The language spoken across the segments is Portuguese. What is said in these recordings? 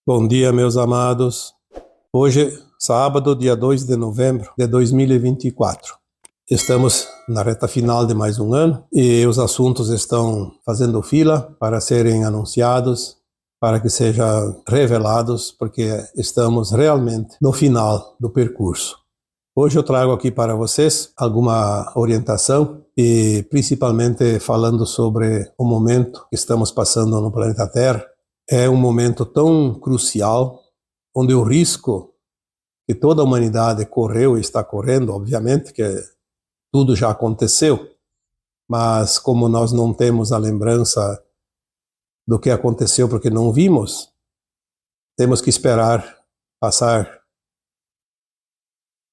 Bom dia, meus amados. Hoje, sábado, dia 2 de novembro de 2024. Estamos na reta final de mais um ano e os assuntos estão fazendo fila para serem anunciados, para que sejam revelados, porque estamos realmente no final do percurso. Hoje eu trago aqui para vocês alguma orientação e principalmente falando sobre o momento que estamos passando no planeta Terra. É um momento tão crucial, onde o risco que toda a humanidade correu e está correndo, obviamente que tudo já aconteceu, mas como nós não temos a lembrança do que aconteceu porque não vimos, temos que esperar passar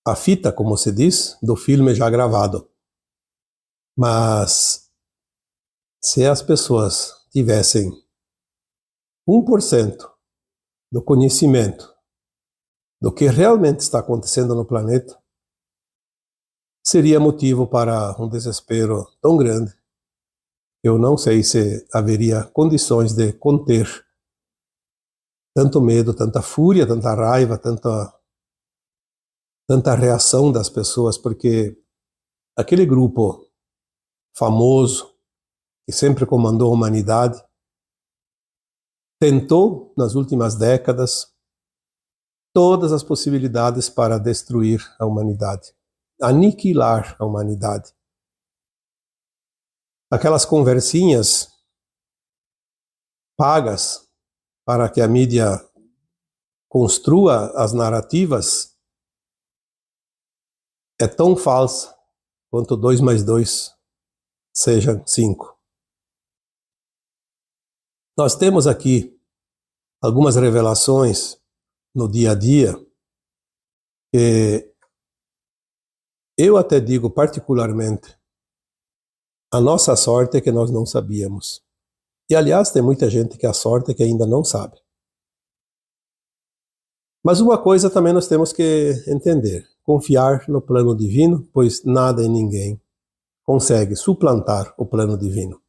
a fita, como se diz, do filme já gravado. Mas se as pessoas tivessem 1% do conhecimento do que realmente está acontecendo no planeta, seria motivo para um desespero tão grande. Eu não sei se haveria condições de conter tanto medo, tanta fúria, tanta raiva, tanta reação das pessoas, porque aquele grupo famoso que sempre comandou a humanidade tentou, nas últimas décadas, todas as possibilidades para destruir a humanidade, aniquilar a humanidade. Aquelas conversinhas pagas para que a mídia construa as narrativas é tão falsa quanto 2 mais 2 sejam 5. Nós temos aqui algumas revelações no dia a dia que eu até digo particularmente, a nossa sorte é que nós não sabíamos. E aliás, tem muita gente que a sorte é que ainda não sabe. Mas uma coisa também nós temos que entender, confiar no plano divino, pois nada e ninguém consegue suplantar o plano divino.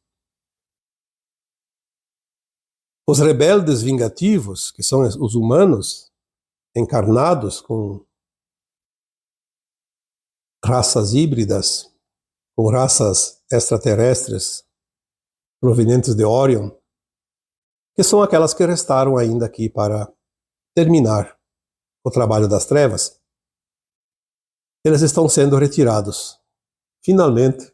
Os rebeldes vingativos, que são os humanos encarnados com raças híbridas, com raças extraterrestres provenientes de Orion, que são aquelas que restaram ainda aqui para terminar o trabalho das trevas, eles estão sendo retirados, finalmente.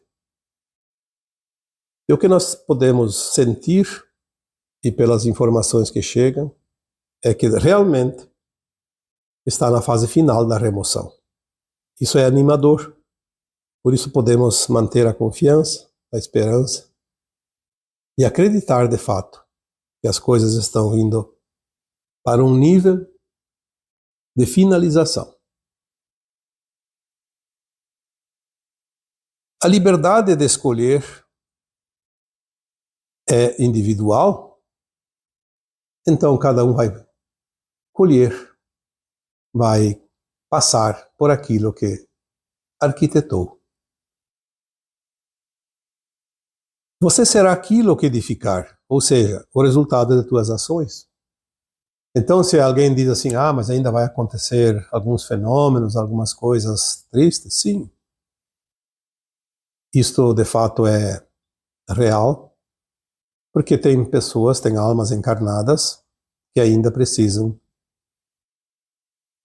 E o que nós podemos sentir, e pelas informações que chegam, é que realmente está na fase final da remoção. Isso é animador, por isso podemos manter a confiança, a esperança, e acreditar de fato que as coisas estão indo para um nível de finalização. A liberdade de escolher é individual, então cada um vai colher, vai passar por aquilo que arquitetou. Você será aquilo que edificar, ou seja, o resultado de tuas ações. Então, se alguém diz assim, mas ainda vai acontecer alguns fenômenos, algumas coisas tristes, sim. Isto, de fato, é real, porque tem pessoas, tem almas encarnadas que ainda precisam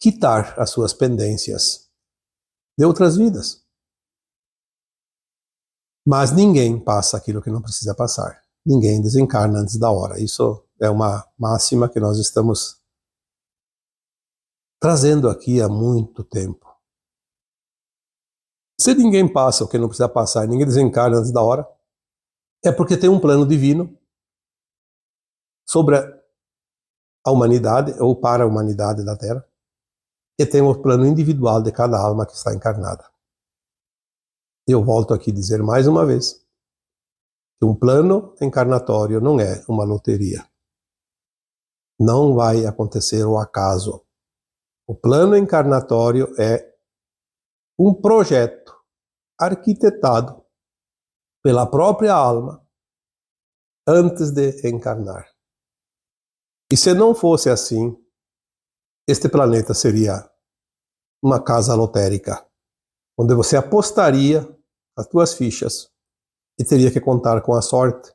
quitar as suas pendências de outras vidas. Mas ninguém passa aquilo que não precisa passar. Ninguém desencarna antes da hora. Isso é uma máxima que nós estamos trazendo aqui há muito tempo. Se ninguém passa o que não precisa passar, ninguém desencarna antes da hora, é porque tem um plano divino sobre a humanidade, ou para a humanidade da Terra, e tem o plano individual de cada alma que está encarnada. Eu volto aqui a dizer mais uma vez, que um plano encarnatório não é uma loteria. Não vai acontecer ao acaso. O plano encarnatório é um projeto arquitetado pela própria alma antes de encarnar. E se não fosse assim, este planeta seria uma casa lotérica, onde você apostaria as suas fichas e teria que contar com a sorte.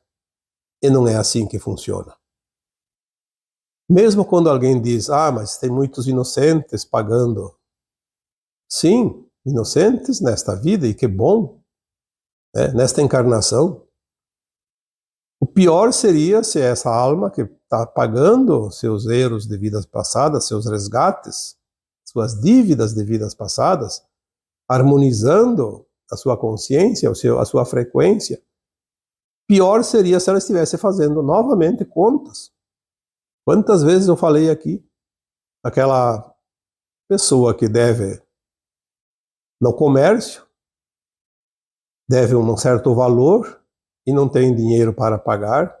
E não é assim que funciona. Mesmo quando alguém diz, mas tem muitos inocentes pagando. Sim, inocentes nesta vida, e que bom, né? Nesta encarnação. O pior seria se essa alma que está pagando seus erros de vidas passadas, seus resgates, suas dívidas de vidas passadas, harmonizando a sua consciência, a sua frequência. Pior seria se ela estivesse fazendo novamente contas. Quantas vezes eu falei aqui, aquela pessoa que deve no comércio, deve um certo valor e não tem dinheiro para pagar,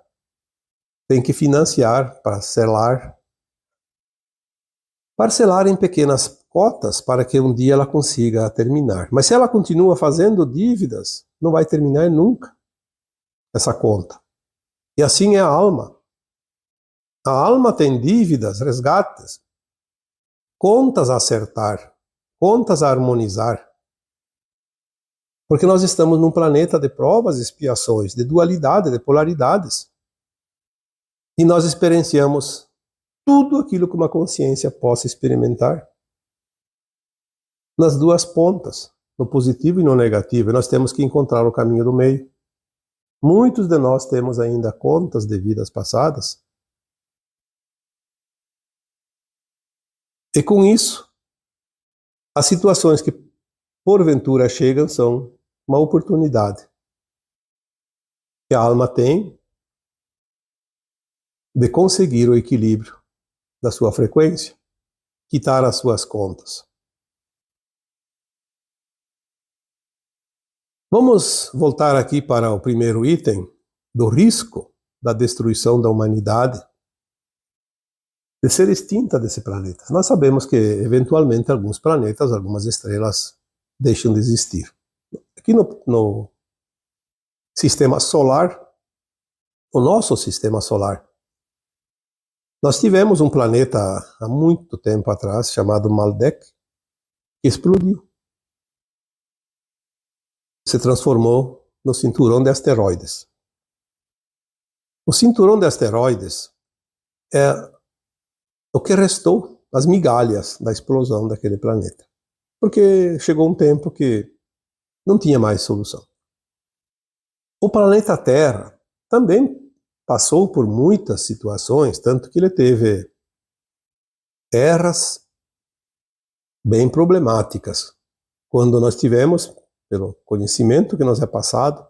tem que financiar, parcelar em pequenas cotas para que um dia ela consiga terminar. Mas se ela continua fazendo dívidas, não vai terminar nunca essa conta. E assim é a alma. A alma tem dívidas, resgates, contas a acertar, contas a harmonizar. Porque nós estamos num planeta de provas e expiações, de dualidade, de polaridades. E nós experienciamos tudo aquilo que uma consciência possa experimentar. Nas duas pontas, no positivo e no negativo. E nós temos que encontrar o caminho do meio. Muitos de nós temos ainda contas de vidas passadas. E com isso, as situações que porventura chegam são uma oportunidade que a alma tem de conseguir o equilíbrio da sua frequência, quitar as suas contas. Vamos voltar aqui para o primeiro item do risco da destruição da humanidade, de ser extinta desse planeta. Nós sabemos que, eventualmente, alguns planetas, algumas estrelas deixam de existir. Aqui no sistema solar, o nosso sistema solar, nós tivemos um planeta há muito tempo atrás, chamado Maldek, que explodiu. Se transformou no cinturão de asteroides. O cinturão de asteroides é o que restou, as migalhas da explosão daquele planeta. Porque chegou um tempo que não tinha mais solução. O planeta Terra também passou por muitas situações, tanto que ele teve eras bem problemáticas. Quando nós tivemos, pelo conhecimento que nos é passado,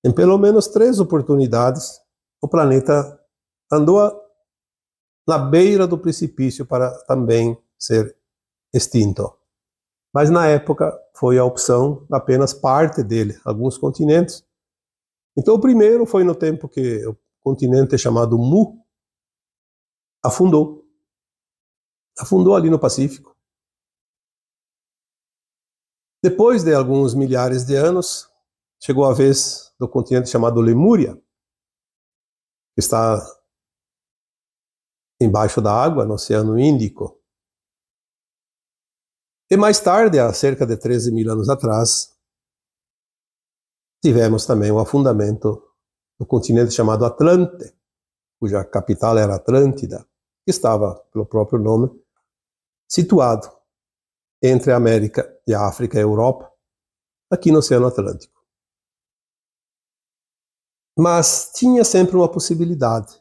em pelo menos 3 oportunidades, o planeta andou na beira do precipício para também ser extinto. Mas na época foi a opção apenas parte dele, alguns continentes. Então o primeiro foi no tempo que o continente chamado Mu afundou. Afundou ali no Pacífico. Depois de alguns milhares de anos, chegou a vez do continente chamado Lemúria, que está embaixo da água, no Oceano Índico. E mais tarde, há cerca de 13 mil anos atrás, tivemos também o afundamento do continente chamado Atlante, cuja capital era Atlântida, que estava, pelo próprio nome, situado entre a América e a África e a Europa, aqui no Oceano Atlântico. Mas tinha sempre uma possibilidade.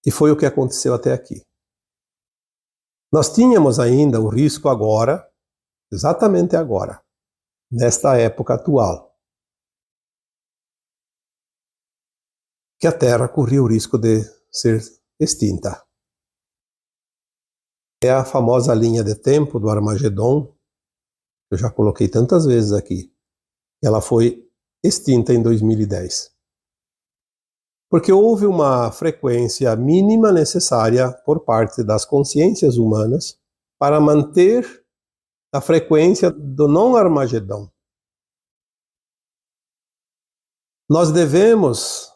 E foi o que aconteceu até aqui. Nós tínhamos ainda o risco agora, exatamente agora, nesta época atual, que a Terra corria o risco de ser extinta. É a famosa linha de tempo do Armagedon, que eu já coloquei tantas vezes aqui. Ela foi extinta em 2010. Porque houve uma frequência mínima necessária por parte das consciências humanas para manter a frequência do não-Armagedon. Nós devemos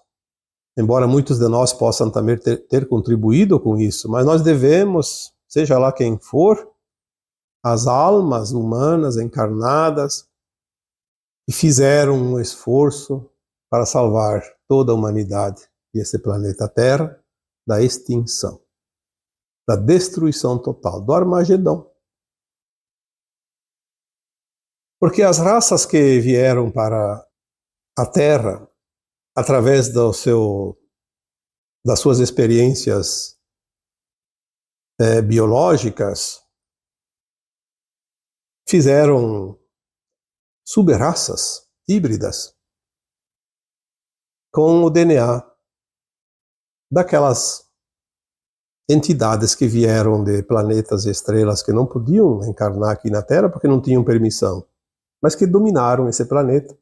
embora muitos de nós possam também ter contribuído com isso, mas nós devemos, seja lá quem for, as almas humanas encarnadas que fizeram um esforço para salvar toda a humanidade e esse planeta Terra da extinção, da destruição total, do Armagedon. Porque as raças que vieram para a Terra, através das suas experiências biológicas, fizeram subraças híbridas com o DNA daquelas entidades que vieram de planetas e estrelas que não podiam encarnar aqui na Terra porque não tinham permissão, mas que dominaram esse planeta,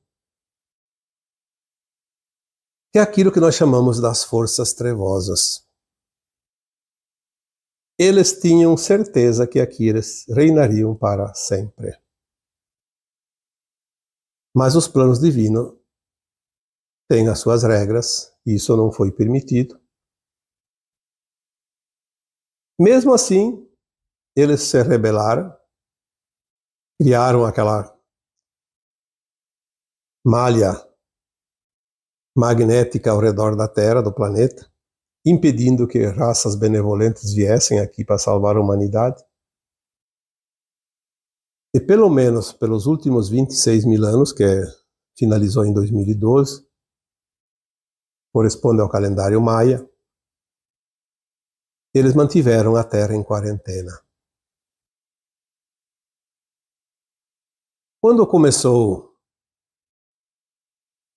que é aquilo que nós chamamos das forças trevosas. Eles tinham certeza que aqui eles reinariam para sempre. Mas os planos divinos têm as suas regras, e isso não foi permitido. Mesmo assim, eles se rebelaram, criaram aquela malha magnética ao redor da Terra, do planeta, impedindo que raças benevolentes viessem aqui para salvar a humanidade. E pelo menos pelos últimos 26 mil anos, que finalizou em 2012, corresponde ao calendário maia, eles mantiveram a Terra em quarentena. Quando começou,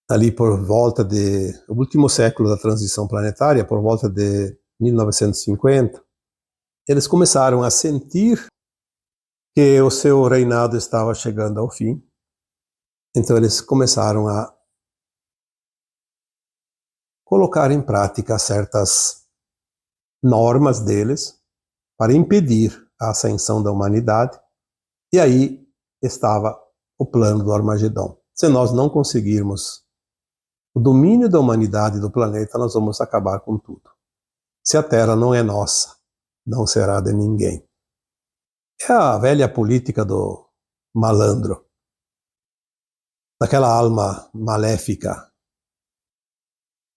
ali por volta o último século da transição planetária, por volta de 1950, eles começaram a sentir que o seu reinado estava chegando ao fim. Então eles começaram a colocar em prática certas normas deles para impedir a ascensão da humanidade. E aí estava o plano do Armagedon. Se nós não conseguirmos o domínio da humanidade e do planeta, nós vamos acabar com tudo. Se a Terra não é nossa, não será de ninguém. É a velha política do malandro, daquela alma maléfica.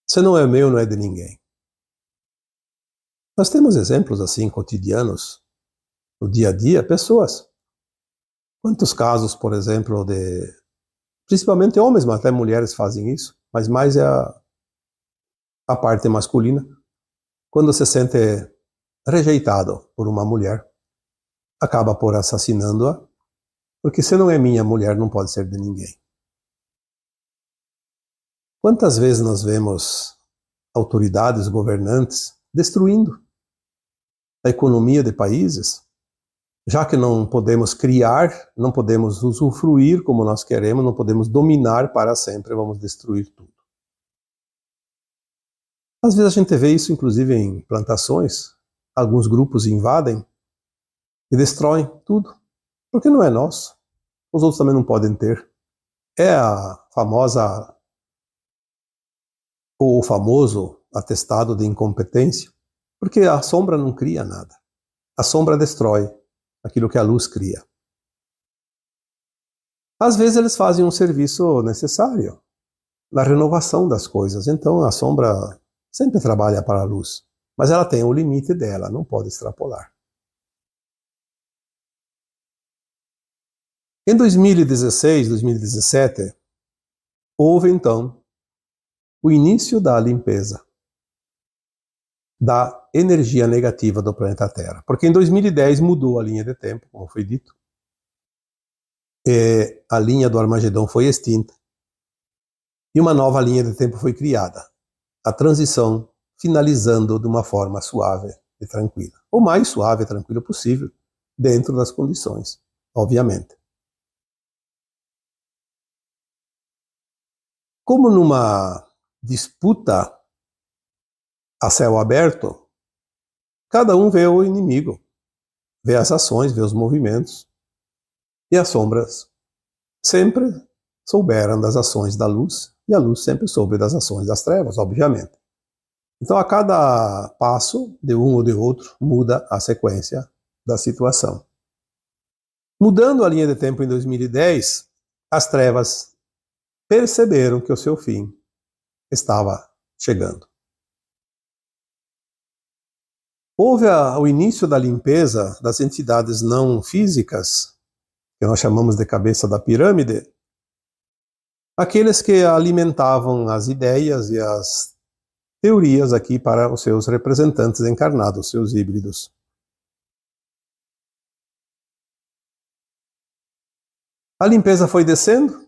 Se não é meu, não é de ninguém. Nós temos exemplos assim, cotidianos, no dia a dia, pessoas. Quantos casos, por exemplo, principalmente homens, mas até mulheres fazem isso, mas mais é a parte masculina, quando se sente rejeitado por uma mulher, acaba por assassinando-a, porque se não é minha mulher, não pode ser de ninguém. Quantas vezes nós vemos autoridades, governantes, destruindo a economia de países, já que não podemos criar, não podemos usufruir como nós queremos, não podemos dominar para sempre, vamos destruir tudo. Às vezes a gente vê isso, inclusive, em plantações, alguns grupos invadem e destroem tudo, porque não é nosso. Os outros também não podem ter. É a famosa, ou o famoso atestado de incompetência, porque a sombra não cria nada. A sombra destrói aquilo que a luz cria. Às vezes eles fazem um serviço necessário na renovação das coisas, então a sombra sempre trabalha para a luz, mas ela tem o limite dela, não pode extrapolar. Em 2016, 2017, houve então o início da limpeza da energia negativa do planeta Terra. Porque em 2010 mudou a linha de tempo, como foi dito. A linha do Armagedon foi extinta. E uma nova linha de tempo foi criada. A transição finalizando de uma forma suave e tranquila. O mais suave e tranquila possível, dentro das condições, obviamente. Como numa disputa a céu aberto, cada um vê o inimigo, vê as ações, vê os movimentos. E as sombras sempre souberam das ações da luz, e a luz sempre soube das ações das trevas, obviamente. Então, a cada passo de um ou de outro, muda a sequência da situação. Mudando a linha de tempo em 2010, as trevas perceberam que o seu fim estava chegando. Houve o início da limpeza das entidades não físicas, que nós chamamos de cabeça da pirâmide, aqueles que alimentavam as ideias e as teorias aqui para os seus representantes encarnados, seus híbridos. A limpeza foi descendo,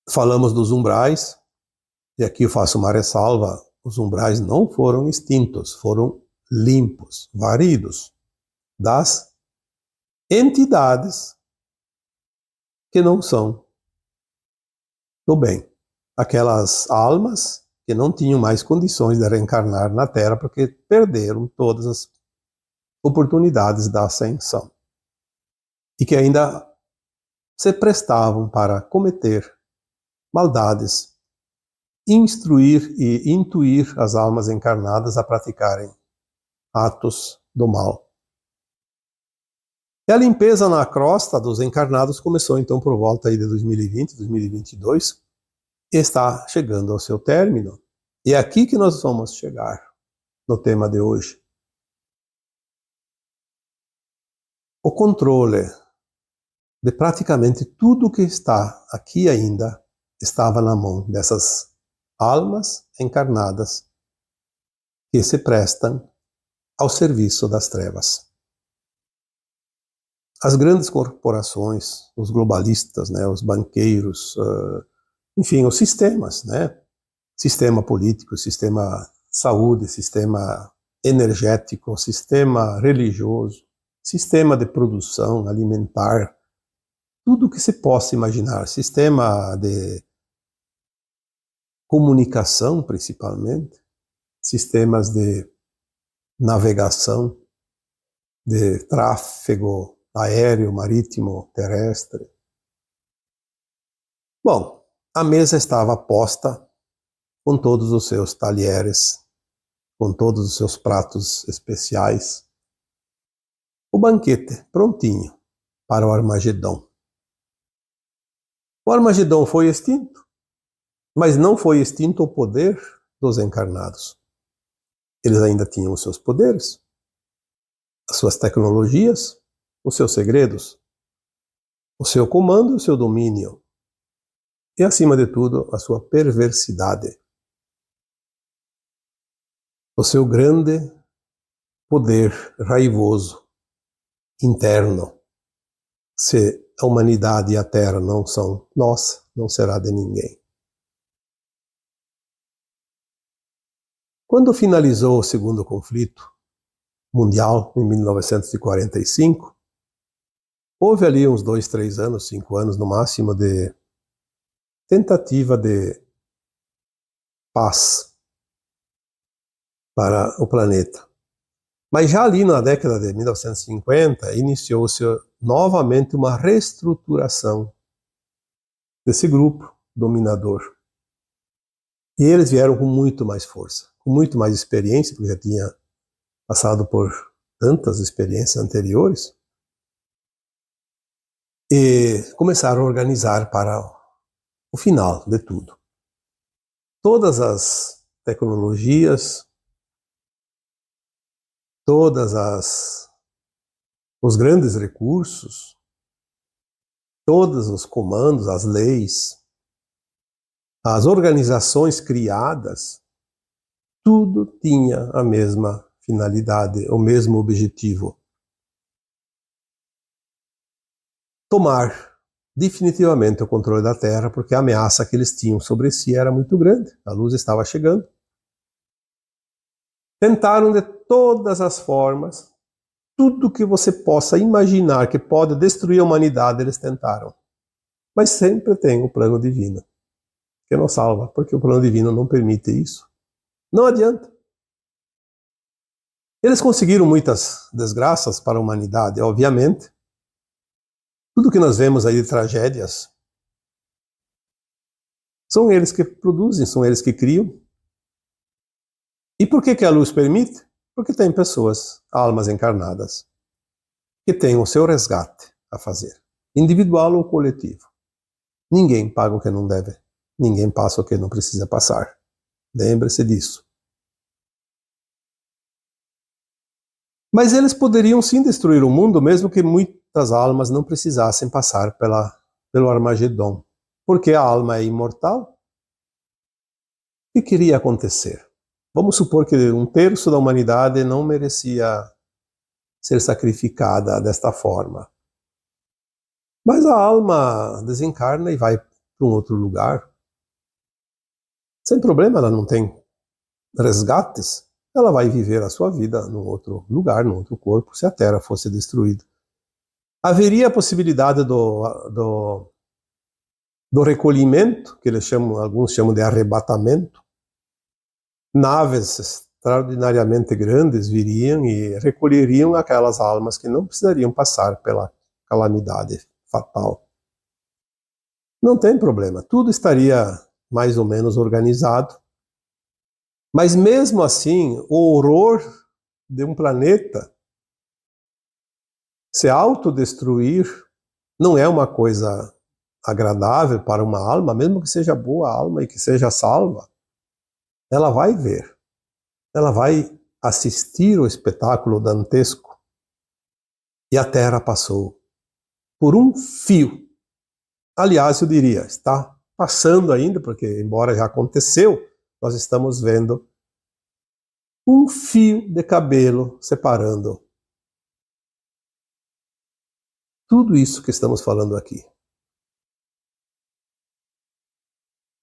falamos dos umbrais, e aqui eu faço uma ressalva, os umbrais não foram extintos, foram limpos, varridos das entidades que não são do bem. Aquelas almas que não tinham mais condições de reencarnar na Terra porque perderam todas as oportunidades da ascensão. E que ainda se prestavam para cometer maldades, instruir e intuir as almas encarnadas a praticarem atos do mal. E a limpeza na crosta dos encarnados começou então por volta aí de 2020, 2022, e está chegando ao seu término. E é aqui que nós vamos chegar no tema de hoje. O controle de praticamente tudo que está aqui ainda estava na mão dessas almas encarnadas que se prestam ao serviço das trevas. As grandes corporações, os globalistas, né, os banqueiros, enfim, os sistemas, né, sistema político, sistema saúde, sistema energético, sistema religioso, sistema de produção alimentar, tudo que se possa imaginar, sistema de comunicação principalmente, sistemas de navegação, de tráfego aéreo, marítimo, terrestre. Bom, a mesa estava posta com todos os seus talheres, com todos os seus pratos especiais. O banquete prontinho para o Armagedon. O Armagedon foi extinto, mas não foi extinto o poder dos encarnados. Eles ainda tinham os seus poderes, as suas tecnologias, os seus segredos, o seu comando e o seu domínio. E, acima de tudo, a sua perversidade. O seu grande poder raivoso, interno. Se a humanidade e a Terra não são nossa, não será de ninguém. Quando finalizou o segundo conflito mundial, em 1945, houve ali uns 2, 3 anos, 5 anos no máximo de tentativa de paz para o planeta. Mas já ali na década de 1950, iniciou-se novamente uma reestruturação desse grupo dominador. E eles vieram com muito mais força, com muito mais experiência, porque já tinha passado por tantas experiências anteriores, e começaram a organizar para o final de tudo. Todas as tecnologias, os grandes recursos, todos os comandos, as leis, as organizações criadas, tudo tinha a mesma finalidade, o mesmo objetivo. Tomar definitivamente o controle da Terra, porque a ameaça que eles tinham sobre si era muito grande, a luz estava chegando. Tentaram de todas as formas, tudo que você possa imaginar que pode destruir a humanidade, eles tentaram. Mas sempre tem o plano divino, que não salva, porque o plano divino não permite isso. Não adianta. Eles conseguiram muitas desgraças para a humanidade, obviamente. Tudo que nós vemos aí de tragédias, são eles que produzem, são eles que criam. E por que a luz permite? Porque tem pessoas, almas encarnadas, que têm o seu resgate a fazer, individual ou coletivo. Ninguém paga o que não deve, ninguém passa o que não precisa passar. Lembre-se disso. Mas eles poderiam sim destruir o mundo, mesmo que muitas almas não precisassem passar pelo Armagedon. Porque a alma é imortal. O que queria acontecer? Vamos supor que 1/3 da humanidade não merecia ser sacrificada desta forma. Mas a alma desencarna e vai para um outro lugar. Sem problema, ela não tem resgates. Ela vai viver a sua vida num outro lugar, num outro corpo, se a Terra fosse destruída. Haveria a possibilidade do recolhimento, que alguns chamam de arrebatamento. Naves extraordinariamente grandes viriam e recolheriam aquelas almas que não precisariam passar pela calamidade fatal. Não tem problema, tudo estaria mais ou menos organizado. Mas mesmo assim, o horror de um planeta se autodestruir não é uma coisa agradável para uma alma, mesmo que seja boa alma e que seja salva. Ela vai ver, ela vai assistir o espetáculo dantesco. E a Terra passou por um fio. Aliás, eu diria, está passando ainda, porque embora já aconteceu, nós estamos vendo um fio de cabelo separando tudo isso que estamos falando aqui.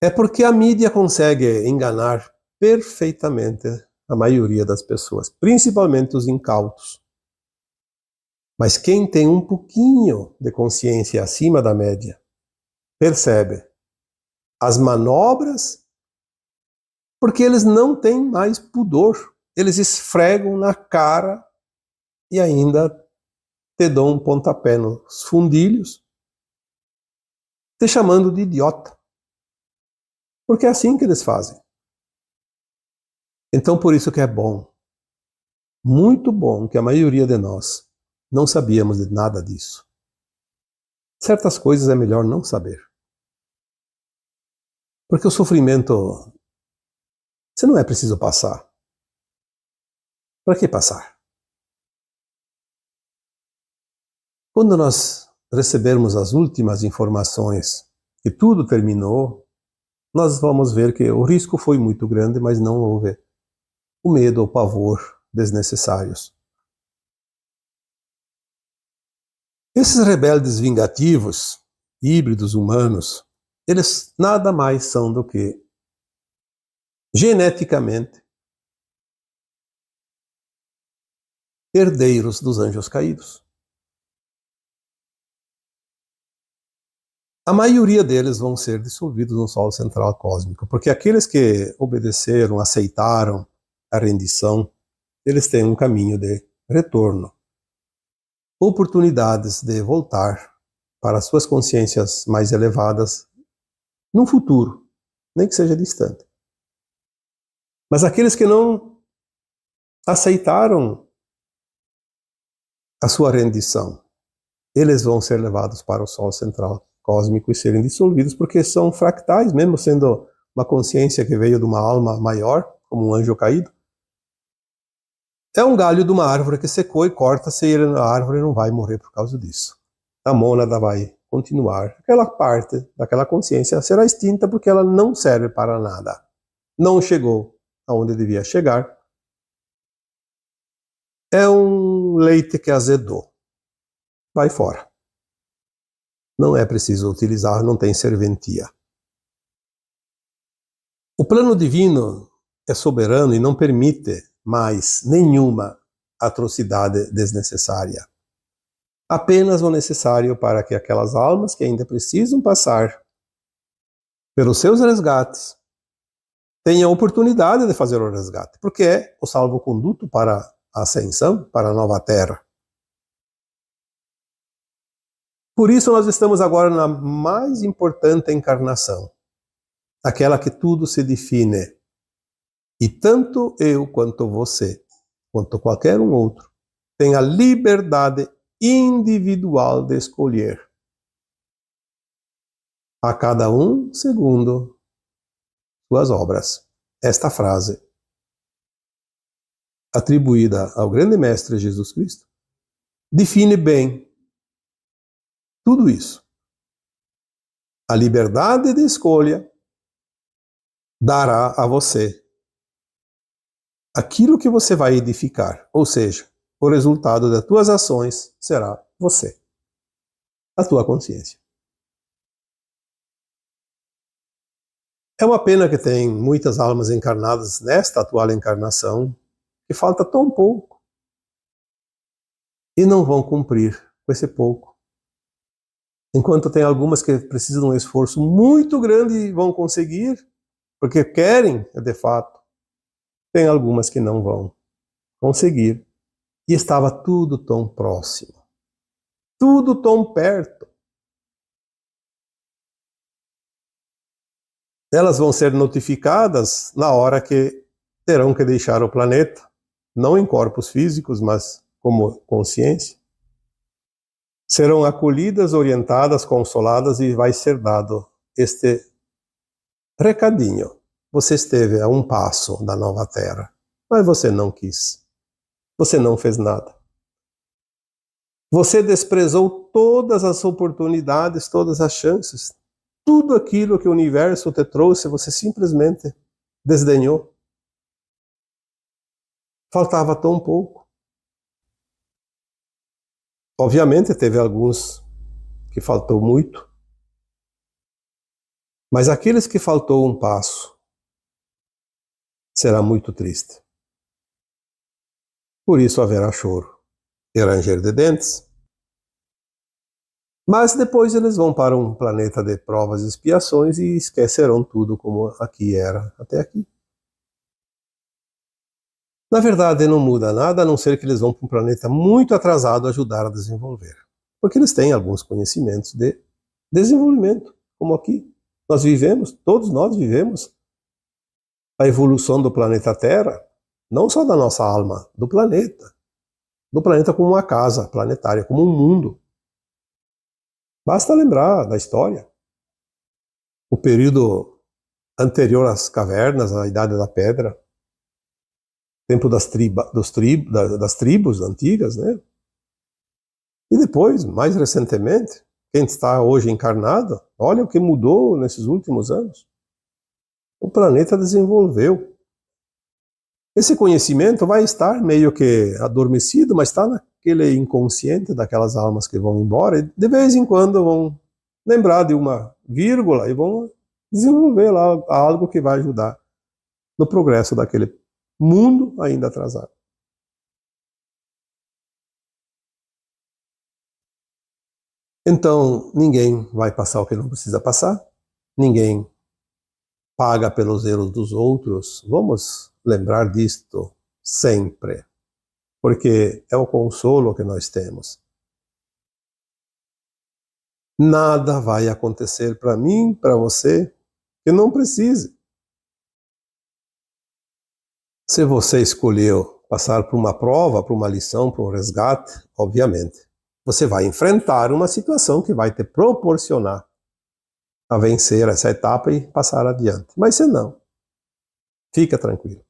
É porque a mídia consegue enganar perfeitamente a maioria das pessoas, principalmente os incautos. Mas quem tem um pouquinho de consciência acima da média, percebe as manobras, porque eles não têm mais pudor. Eles esfregam na cara e ainda te dão um pontapé nos fundilhos, te chamando de idiota. Porque é assim que eles fazem. Então, por isso que é bom, muito bom, que a maioria de nós não sabíamos de nada disso. Certas coisas é melhor não saber. Porque o sofrimento, você não é preciso passar. Para que passar? Quando nós recebermos as últimas informações que tudo terminou, nós vamos ver que o risco foi muito grande, mas não houve o medo ou pavor desnecessários. Esses rebeldes vingativos, híbridos humanos, eles nada mais são do que, geneticamente, herdeiros dos anjos caídos. A maioria deles vão ser dissolvidos no Sol Central Cósmico, porque aqueles que obedeceram, aceitaram a rendição, eles têm um caminho de retorno, oportunidades de voltar para suas consciências mais elevadas num futuro, nem que seja distante. Mas aqueles que não aceitaram a sua rendição, eles vão ser levados para o Sol Central Cósmico e serem dissolvidos, porque são fractais, mesmo sendo uma consciência que veio de uma alma maior, como um anjo caído. É um galho de uma árvore que secou e corta-se, e a árvore não vai morrer por causa disso. A mônada vai continuar. Aquela parte daquela consciência será extinta porque ela não serve para nada. Não chegou aonde devia chegar. É um leite que azedou. Vai fora. Não é preciso utilizar, não tem serventia. O plano divino é soberano e não permite mais nenhuma atrocidade desnecessária. Apenas o necessário para que aquelas almas que ainda precisam passar pelos seus resgates tenham a oportunidade de fazer o resgate, porque é o salvo-conduto para a ascensão, para a nova terra. Por isso nós estamos agora na mais importante encarnação, aquela que tudo se define. E tanto eu quanto você, quanto qualquer um outro, tem a liberdade individual de escolher. A cada um segundo suas obras. Esta frase, atribuída ao grande mestre Jesus Cristo, define bem tudo isso. A liberdade de escolha dará a você aquilo que você vai edificar, ou seja, o resultado das tuas ações será você, a tua consciência. É uma pena que tem muitas almas encarnadas nesta atual encarnação que falta tão pouco e não vão cumprir com esse pouco. Enquanto tem algumas que precisam de um esforço muito grande e vão conseguir, porque querem, de fato, tem algumas que não vão conseguir. E estava tudo tão próximo, tudo tão perto. Elas vão ser notificadas na hora que terão que deixar o planeta, não em corpos físicos, mas como consciência. Serão acolhidas, orientadas, consoladas e vai ser dado este recadinho. Você esteve a um passo da nova Terra, mas você não quis. Você não fez nada. Você desprezou todas as oportunidades, todas as chances. Tudo aquilo que o universo te trouxe, você simplesmente desdenhou. Faltava tão pouco. Obviamente teve alguns que faltou muito, mas aqueles que faltou um passo, será muito triste. Por isso haverá choro e ranger de dentes. Mas depois eles vão para um planeta de provas e expiações e esquecerão tudo como aqui era até aqui. Na verdade, não muda nada, a não ser que eles vão para um planeta muito atrasado ajudar a desenvolver. Porque eles têm alguns conhecimentos de desenvolvimento, como aqui. Nós vivemos, todos nós vivemos a evolução do planeta Terra, não só da nossa alma, do planeta como uma casa planetária, como um mundo. Basta lembrar da história. O período anterior às cavernas, à Idade da Pedra, tempo das tribos antigas, né? E depois, mais recentemente, quem está hoje encarnado, olha o que mudou nesses últimos anos. O planeta desenvolveu. Esse conhecimento vai estar meio que adormecido, mas está naquele inconsciente daquelas almas que vão embora e de vez em quando vão lembrar de uma vírgula e vão desenvolver lá algo que vai ajudar no progresso daquele mundo ainda atrasado. Então, ninguém vai passar o que não precisa passar, ninguém paga pelos erros dos outros. Vamos lembrar disto sempre, porque é o consolo que nós temos. Nada vai acontecer para mim, para você, que não precise. Se você escolheu passar por uma prova, por uma lição, por um resgate, obviamente, você vai enfrentar uma situação que vai te proporcionar a vencer essa etapa e passar adiante. Mas se não, fica tranquilo.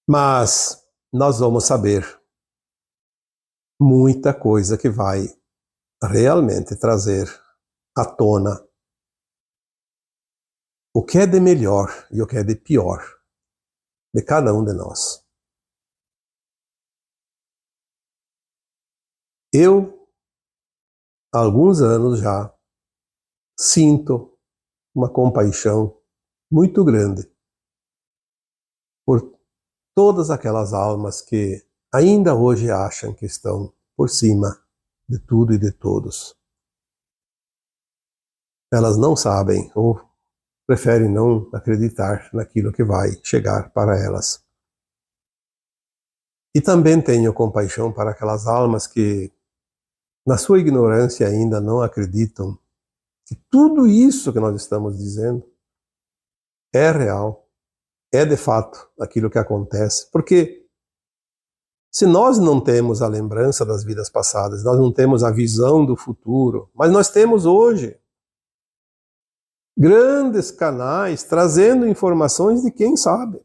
Mas nós vamos saber muita coisa que vai realmente trazer à tona o que é de melhor e o que é de pior de cada um de nós. Eu, há alguns anos já, sinto uma compaixão muito grande por todas aquelas almas que ainda hoje acham que estão por cima de tudo e de todos. Elas não sabem ou preferem não acreditar naquilo que vai chegar para elas. E também tenho compaixão para aquelas almas que, na sua ignorância, ainda não acreditam que tudo isso que nós estamos dizendo é real. é de fato aquilo que acontece. Porque se nós não temos a lembrança das vidas passadas, nós não temos a visão do futuro, mas nós temos hoje grandes canais trazendo informações de quem sabe.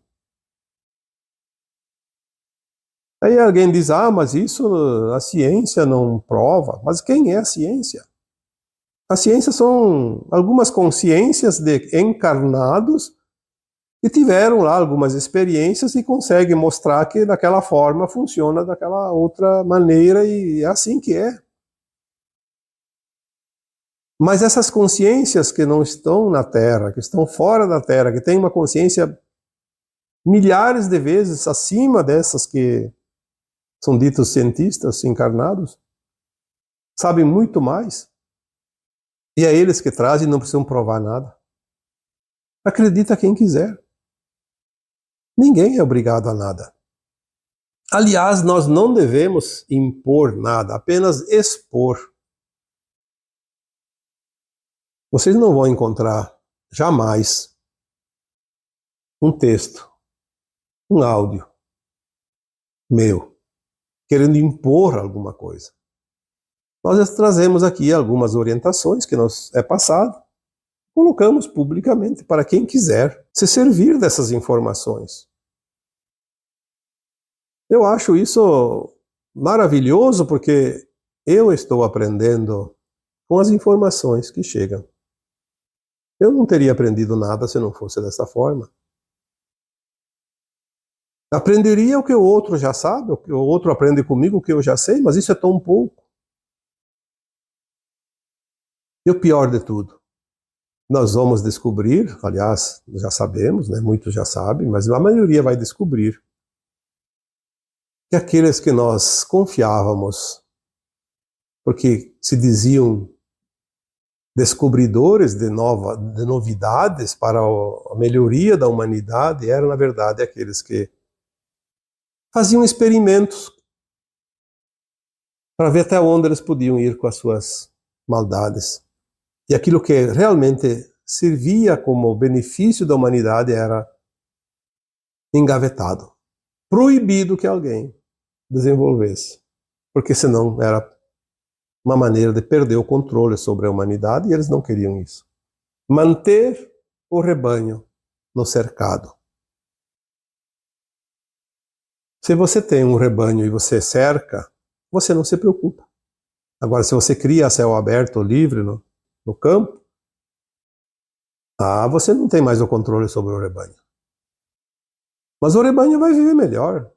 Aí alguém diz, mas isso a ciência não prova. Mas quem é a ciência? A ciência são algumas consciências de encarnados que tiveram lá algumas experiências e conseguem mostrar que daquela forma funciona daquela outra maneira e é assim que é. Mas essas consciências que não estão na Terra, que estão fora da Terra, que têm uma consciência milhares de vezes acima dessas que são ditos cientistas encarnados, sabem muito mais. E é eles que trazem, não precisam provar nada. Acredita quem quiser. Ninguém é obrigado a nada. Aliás, nós não devemos impor nada, apenas expor. Vocês não vão encontrar jamais um texto, um áudio meu, querendo impor alguma coisa. Nós trazemos aqui algumas orientações que nos é passado, colocamos publicamente para quem quiser se servir dessas informações. Eu acho isso maravilhoso porque eu estou aprendendo com as informações que chegam. Eu não teria aprendido nada se não fosse dessa forma. Aprenderia o que o outro já sabe, o que o outro aprende comigo, o que eu já sei, mas isso é tão pouco. E o pior de tudo, nós vamos descobrir, aliás, já sabemos, né, muitos já sabem, mas a maioria vai descobrir que aqueles que nós confiávamos, porque se diziam descobridores de novidades para a melhoria da humanidade, eram, na verdade, aqueles que faziam experimentos para ver até onde eles podiam ir com as suas maldades. E aquilo que realmente servia como benefício da humanidade era engavetado. Proibido que alguém desenvolvesse, porque senão era uma maneira de perder o controle sobre a humanidade e eles não queriam isso. Manter o rebanho no cercado. Se você tem um rebanho e você cerca, você não se preocupa. Agora, se você cria a céu aberto, livre no campo, você não tem mais o controle sobre o rebanho. Mas o rebanho vai viver melhor,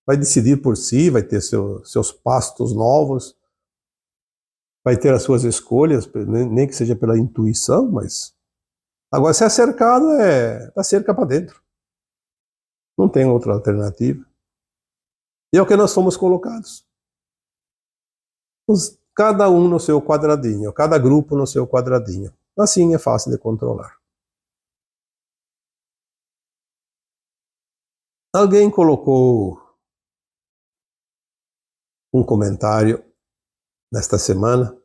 vai decidir por si, vai ter seus pastos novos, vai ter as suas escolhas, nem que seja pela intuição, mas agora se é cercado, da cerca para dentro. Não tem outra alternativa. E é o que nós somos colocados. Cada um no seu quadradinho, cada grupo no seu quadradinho. Assim é fácil de controlar. Alguém colocou um comentário nesta semana.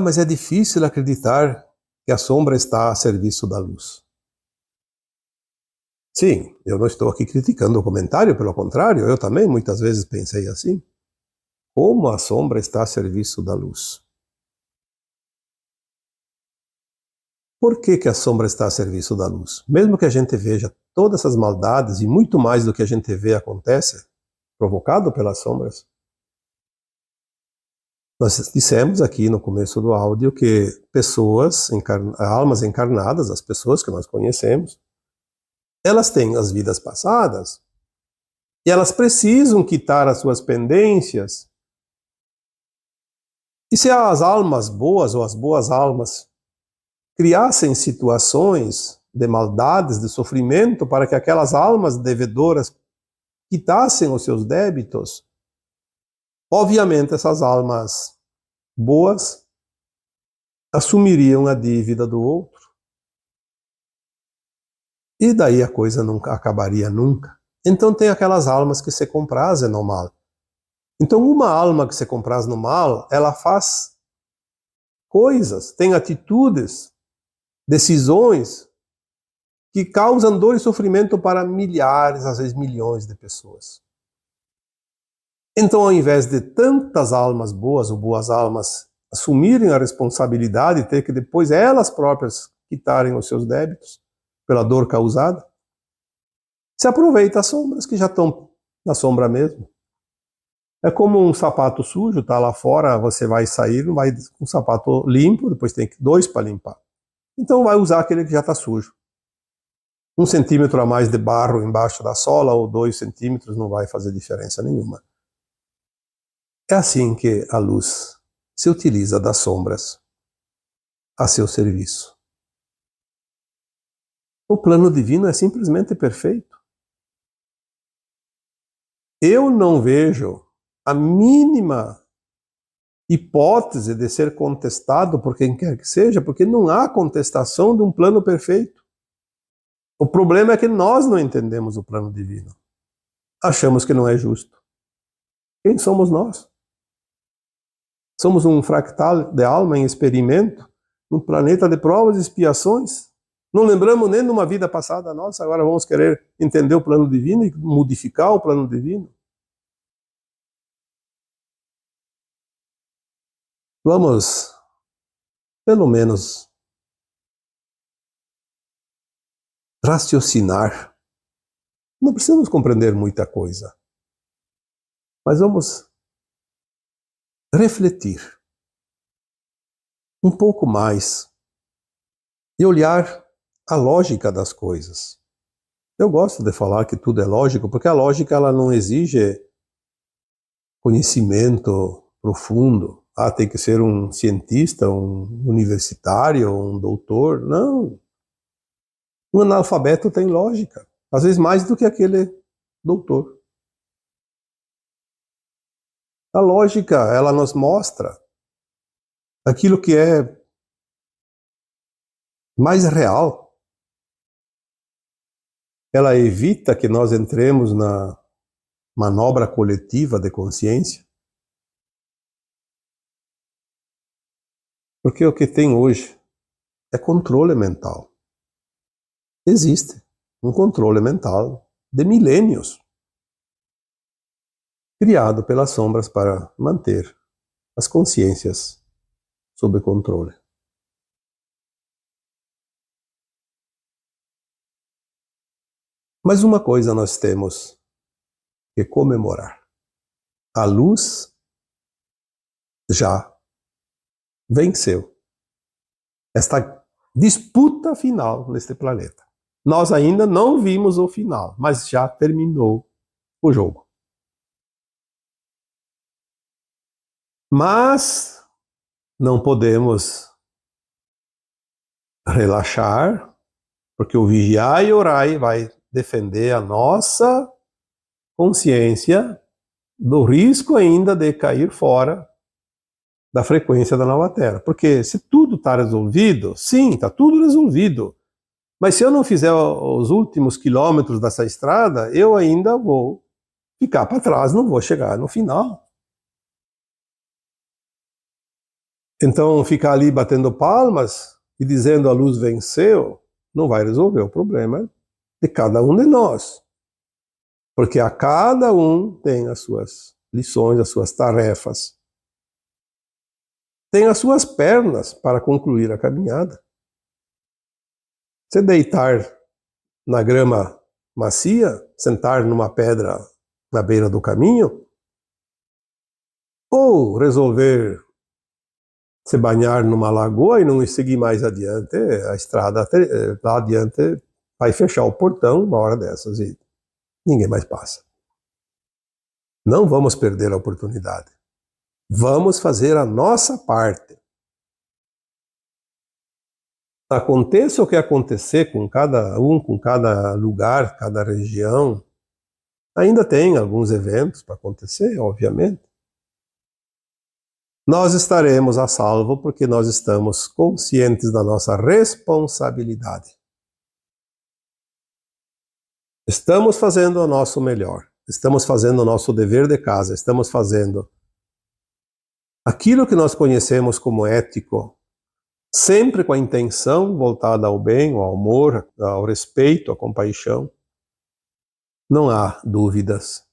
Mas é difícil acreditar que a sombra está a serviço da luz. Sim, eu não estou aqui criticando o comentário, pelo contrário, eu também muitas vezes pensei assim. Como a sombra está a serviço da luz? Por que a sombra está a serviço da luz? Mesmo que a gente veja todas essas maldades e muito mais do que a gente vê acontece, provocado pelas sombras. Nós dissemos aqui no começo do áudio que pessoas, almas encarnadas, as pessoas que nós conhecemos, elas têm as vidas passadas e elas precisam quitar as suas pendências. E se as almas boas ou as boas almas criassem situações de maldades, de sofrimento, para que aquelas almas devedoras quitassem os seus débitos, obviamente essas almas boas assumiriam a dívida do outro. E daí a coisa nunca acabaria nunca. Então tem aquelas almas que se comprazem no mal. Então uma alma que se compraz no mal, ela faz coisas, tem atitudes, decisões que causam dor e sofrimento para milhares, às vezes milhões de pessoas. Então, ao invés de tantas almas boas ou boas almas assumirem a responsabilidade e ter que depois elas próprias quitarem os seus débitos pela dor causada, se aproveita as sombras que já estão na sombra mesmo. É como um sapato sujo, tá lá fora, você vai sair, não vai com um sapato limpo, depois tem 2 para limpar. Então vai usar aquele que já está sujo. 1 centímetro a mais de barro embaixo da sola ou 2 centímetros não vai fazer diferença nenhuma. É assim que a luz se utiliza das sombras a seu serviço. O plano divino é simplesmente perfeito. Eu não vejo a mínima hipótese de ser contestado por quem quer que seja, porque não há contestação de um plano perfeito. O problema é que nós não entendemos o plano divino. Achamos que não é justo. Quem somos nós? Somos um fractal de alma em experimento, num planeta de provas e expiações. Não lembramos nem de uma vida passada nossa, agora vamos querer entender o plano divino e modificar o plano divino. Vamos, pelo menos, raciocinar. Não precisamos compreender muita coisa, mas vamos refletir um pouco mais e olhar a lógica das coisas. Eu gosto de falar que tudo é lógico, porque a lógica ela não exige conhecimento profundo. Tem que ser um cientista, um universitário, um doutor. Não. Um analfabeto tem lógica, às vezes mais do que aquele doutor. A lógica, ela nos mostra aquilo que é mais real. Ela evita que nós entremos na manobra coletiva de consciência. Porque o que tem hoje é controle mental. Existe um controle mental de milênios, criado pelas sombras para manter as consciências sob controle. Mas uma coisa nós temos que comemorar. A luz já venceu esta disputa final neste planeta. Nós ainda não vimos o final, mas já terminou o jogo. Mas não podemos relaxar, porque o vigiai e orai vai defender a nossa consciência do risco ainda de cair fora da frequência da nova Terra. Porque se tudo está resolvido, sim, está tudo resolvido. Mas se eu não fizer os últimos quilômetros dessa estrada, eu ainda vou ficar para trás, não vou chegar no final. Então, ficar ali batendo palmas e dizendo a luz venceu, não vai resolver o problema de cada um de nós. Porque a cada um tem as suas lições, as suas tarefas. Tem as suas pernas para concluir a caminhada. Você deitar na grama macia, sentar numa pedra na beira do caminho, ou resolver se banhar numa lagoa e não seguir mais adiante, a estrada lá adiante vai fechar o portão uma hora dessas e ninguém mais passa. Não vamos perder a oportunidade. Vamos fazer a nossa parte. Aconteça o que acontecer com cada um, com cada lugar, cada região, ainda tem alguns eventos para acontecer, obviamente. Nós estaremos a salvo porque nós estamos conscientes da nossa responsabilidade. Estamos fazendo o nosso melhor, estamos fazendo o nosso dever de casa, estamos fazendo aquilo que nós conhecemos como ético, sempre com a intenção voltada ao bem, ao amor, ao respeito, à compaixão. Não há dúvidas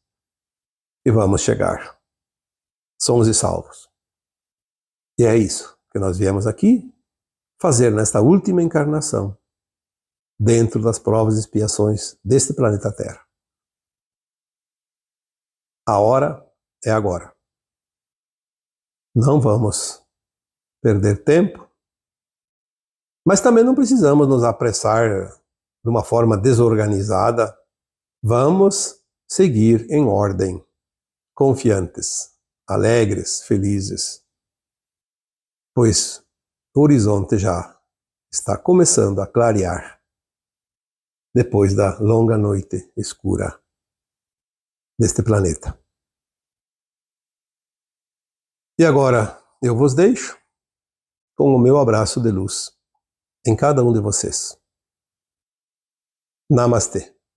e vamos chegar. Somos e salvos. E é isso que nós viemos aqui fazer nesta última encarnação, dentro das provas e expiações deste planeta Terra. A hora é agora. Não vamos perder tempo, mas também não precisamos nos apressar de uma forma desorganizada. Vamos seguir em ordem, confiantes, alegres, felizes, pois o horizonte já está começando a clarear depois da longa noite escura deste planeta. E agora eu vos deixo com o meu abraço de luz em cada um de vocês. Namastê.